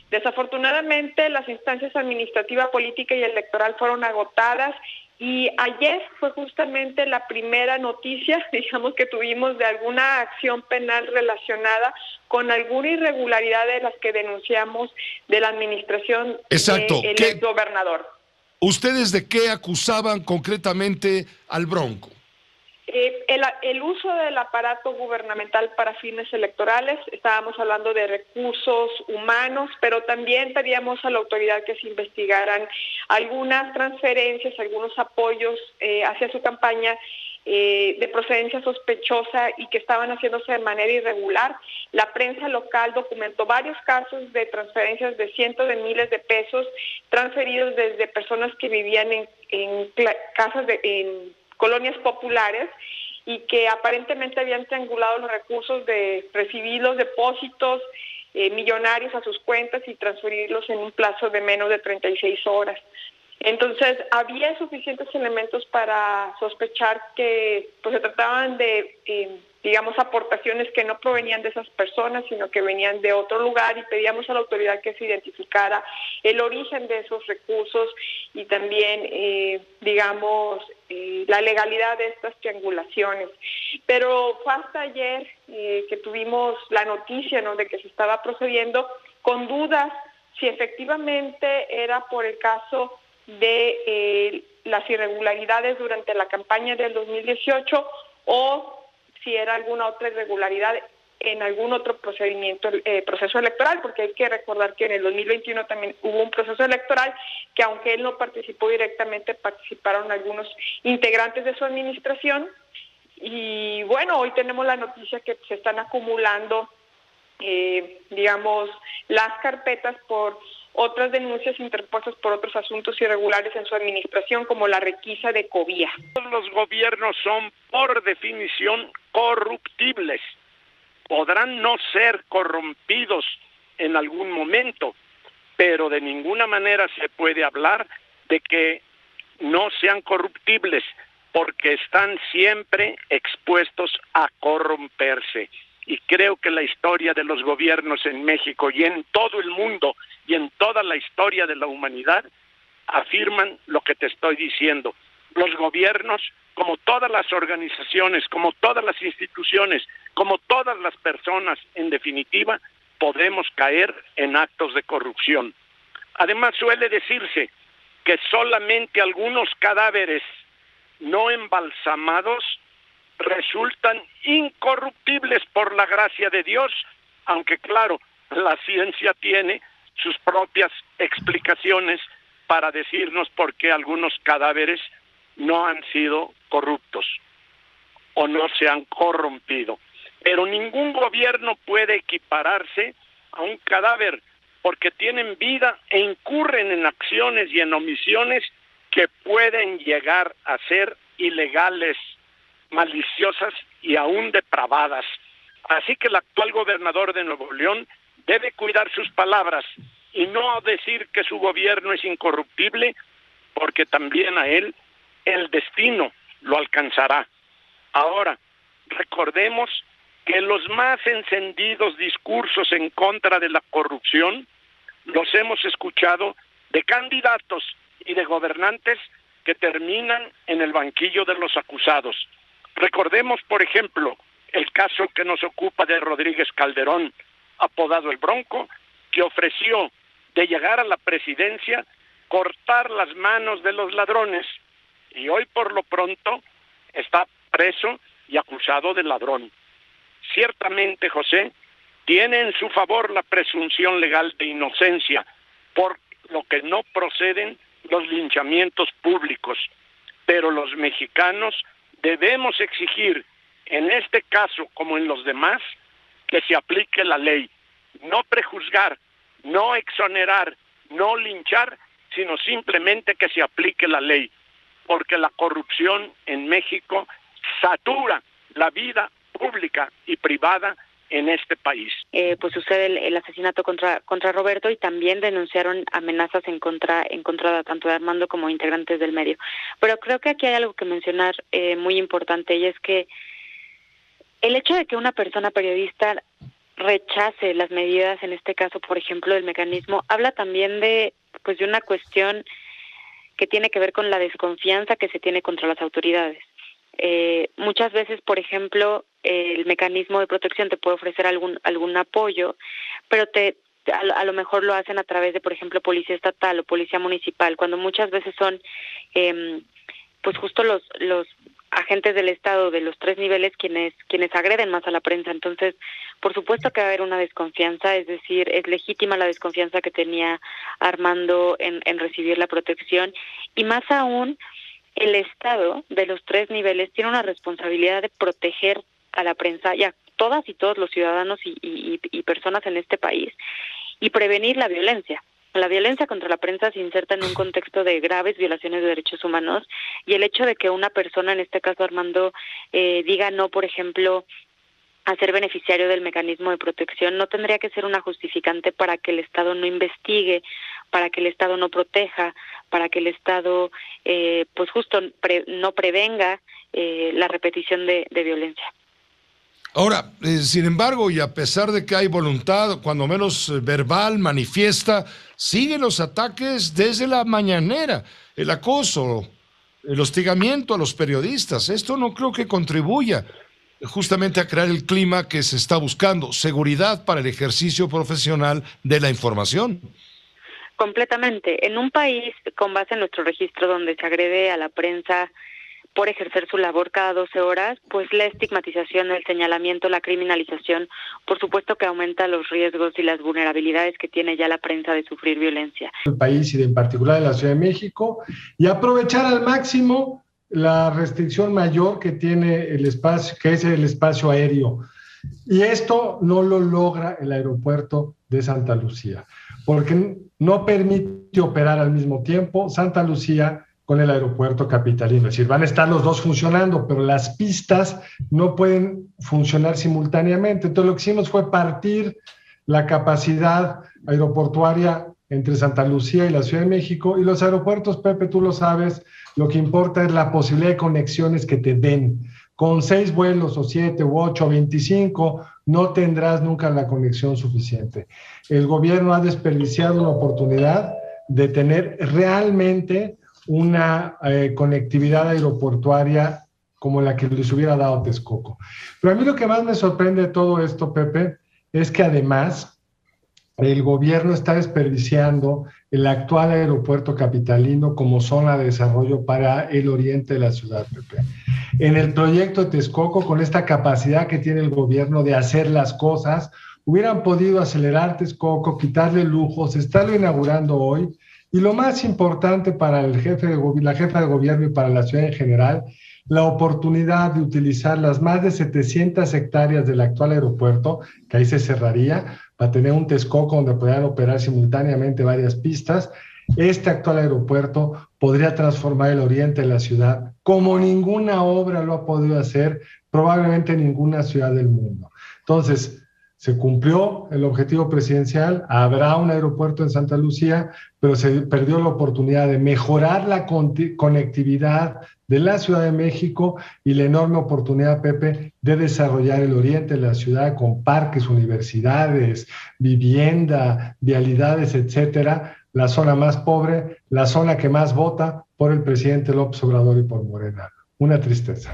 Desafortunadamente, las instancias administrativa, política y electoral fueron agotadas y ayer fue justamente la primera noticia, digamos, que tuvimos de alguna acción penal relacionada con alguna irregularidad de las que denunciamos de la administración del exgobernador. ¿Ustedes de qué acusaban concretamente al Bronco? El uso del aparato gubernamental para fines electorales, estábamos hablando de recursos humanos, pero también pedíamos a la autoridad que se investigaran algunas transferencias, algunos apoyos hacia su campaña de procedencia sospechosa y que estaban haciéndose de manera irregular. La prensa local documentó varios casos de transferencias de cientos de miles de pesos transferidos desde personas que vivían en casas en colonias populares y que aparentemente habían triangulado los recursos de recibir los depósitos millonarios a sus cuentas y transferirlos en un plazo de menos de 36 horas. Entonces, había suficientes elementos para sospechar que pues, se trataban de, aportaciones que no provenían de esas personas, sino que venían de otro lugar, y pedíamos a la autoridad que se identificara el origen de esos recursos y también, la legalidad de estas triangulaciones. Pero fue hasta ayer que tuvimos la noticia, ¿no?, de que se estaba procediendo con dudas si efectivamente era por el caso de las irregularidades durante la campaña del 2018 o si era alguna otra irregularidad en algún otro proceso electoral, porque hay que recordar que en el 2021 también hubo un proceso electoral que, aunque él no participó directamente, participaron algunos integrantes de su administración. Y bueno, hoy tenemos la noticia que se están acumulando las carpetas por otras denuncias interpuestas por otros asuntos irregulares en su administración, como la requisa de Covía. Los gobiernos son, por definición, corruptibles. Podrán no ser corrompidos en algún momento, pero de ninguna manera se puede hablar de que no sean corruptibles, porque están siempre expuestos a corromperse. Y creo que la historia de los gobiernos en México y en todo el mundo y en toda la historia de la humanidad afirman lo que te estoy diciendo. Los gobiernos, como todas las organizaciones, como todas las instituciones, como todas las personas, en definitiva, podemos caer en actos de corrupción. Además, suele decirse que solamente algunos cadáveres no embalsamados resultan incorruptibles por la gracia de Dios, aunque claro, la ciencia tiene sus propias explicaciones para decirnos por qué algunos cadáveres no han sido corruptos o no se han corrompido. Pero ningún gobierno puede equipararse a un cadáver, porque tienen vida e incurren en acciones y en omisiones que pueden llegar a ser ilegales, maliciosas y aún depravadas. Así que el actual gobernador de Nuevo León debe cuidar sus palabras y no decir que su gobierno es incorruptible, porque también a él el destino lo alcanzará. Ahora, recordemos que los más encendidos discursos en contra de la corrupción los hemos escuchado de candidatos y de gobernantes que terminan en el banquillo de los acusados. Recordemos, por ejemplo, el caso que nos ocupa de Rodríguez Calderón, apodado el Bronco, que ofreció, de llegar a la presidencia, cortar las manos de los ladrones, y hoy por lo pronto está preso y acusado de ladrón. Ciertamente, José, tiene en su favor la presunción legal de inocencia, por lo que no proceden los linchamientos públicos, pero los mexicanos debemos exigir, en este caso como en los demás, que se aplique la ley, no prejuzgar, no exonerar, no linchar, sino simplemente que se aplique la ley, porque la corrupción en México satura la vida pública y privada en este país. Pues sucede el asesinato contra Roberto, y también denunciaron amenazas en contra tanto de Armando como integrantes del medio. Pero creo que aquí hay algo que mencionar muy importante, y es que el hecho de que una persona periodista rechace las medidas, en este caso, por ejemplo, del mecanismo, habla también de una cuestión que tiene que ver con la desconfianza que se tiene contra las autoridades. Muchas veces, por ejemplo, el mecanismo de protección te puede ofrecer algún apoyo, pero a lo mejor lo hacen a través de, por ejemplo, policía estatal o policía municipal, cuando muchas veces son justo los agentes del Estado de los 3 niveles quienes agreden más a la prensa. Entonces, por supuesto que va a haber una desconfianza, es decir, es legítima la desconfianza que tenía Armando en recibir la protección, y más aún, el Estado de los 3 niveles tiene una responsabilidad de proteger a la prensa y a todas y todos los ciudadanos y personas en este país, y prevenir la violencia. La violencia contra la prensa se inserta en un contexto de graves violaciones de derechos humanos, y el hecho de que una persona, en este caso Armando, diga no, por ejemplo, a ser beneficiario del mecanismo de protección, no tendría que ser una justificante para que el Estado no investigue, para que el Estado no proteja, para que el Estado no prevenga la repetición de violencia. Ahora, sin embargo, y a pesar de que hay voluntad, cuando menos verbal, manifiesta, siguen los ataques desde la mañanera, el acoso, el hostigamiento a los periodistas. Esto no creo que contribuya justamente a crear el clima que se está buscando, seguridad para el ejercicio profesional de la información. Completamente. En un país con base en nuestro registro donde se agrede a la prensa por ejercer su labor cada 12 horas, pues la estigmatización, el señalamiento, la criminalización, por supuesto que aumenta los riesgos y las vulnerabilidades que tiene ya la prensa de sufrir violencia. El país y en particular de la Ciudad de México, y aprovechar al máximo la restricción mayor que tiene el espacio, que es el espacio aéreo. Y esto no lo logra el aeropuerto de Santa Lucía, porque no permite operar al mismo tiempo Santa Lucía con el aeropuerto capitalino. Es decir, van a estar los dos funcionando, pero las pistas no pueden funcionar simultáneamente. Entonces, lo que hicimos fue partir la capacidad aeroportuaria entre Santa Lucía y la Ciudad de México, y los aeropuertos, Pepe, tú lo sabes, lo que importa es la posibilidad de conexiones que te den. Con 6 vuelos, o 7, u 8, o 25, no tendrás nunca la conexión suficiente. El gobierno ha desperdiciado una oportunidad de tener realmente una conectividad aeroportuaria como la que les hubiera dado Texcoco. Pero a mí lo que más me sorprende de todo esto, Pepe, es que además el gobierno está desperdiciando el actual aeropuerto capitalino como zona de desarrollo para el oriente de la ciudad, Pepe. En el proyecto de Texcoco, con esta capacidad que tiene el gobierno de hacer las cosas, hubieran podido acelerar Texcoco, quitarle lujos, estarlo inaugurando hoy. Y lo más importante para la jefa de gobierno y para la ciudad en general, la oportunidad de utilizar las más de 700 hectáreas del actual aeropuerto, que ahí se cerraría, para tener un Texcoco donde podrían operar simultáneamente varias pistas. Este actual aeropuerto podría transformar el oriente de la ciudad como ninguna obra lo ha podido hacer, probablemente ninguna ciudad del mundo. Entonces, se cumplió el objetivo presidencial, habrá un aeropuerto en Santa Lucía, pero se perdió la oportunidad de mejorar la conectividad de la Ciudad de México y la enorme oportunidad, Pepe, de desarrollar el oriente de la ciudad con parques, universidades, vivienda, vialidades, etcétera, la zona más pobre, la zona que más vota por el presidente López Obrador y por Morena. Una tristeza.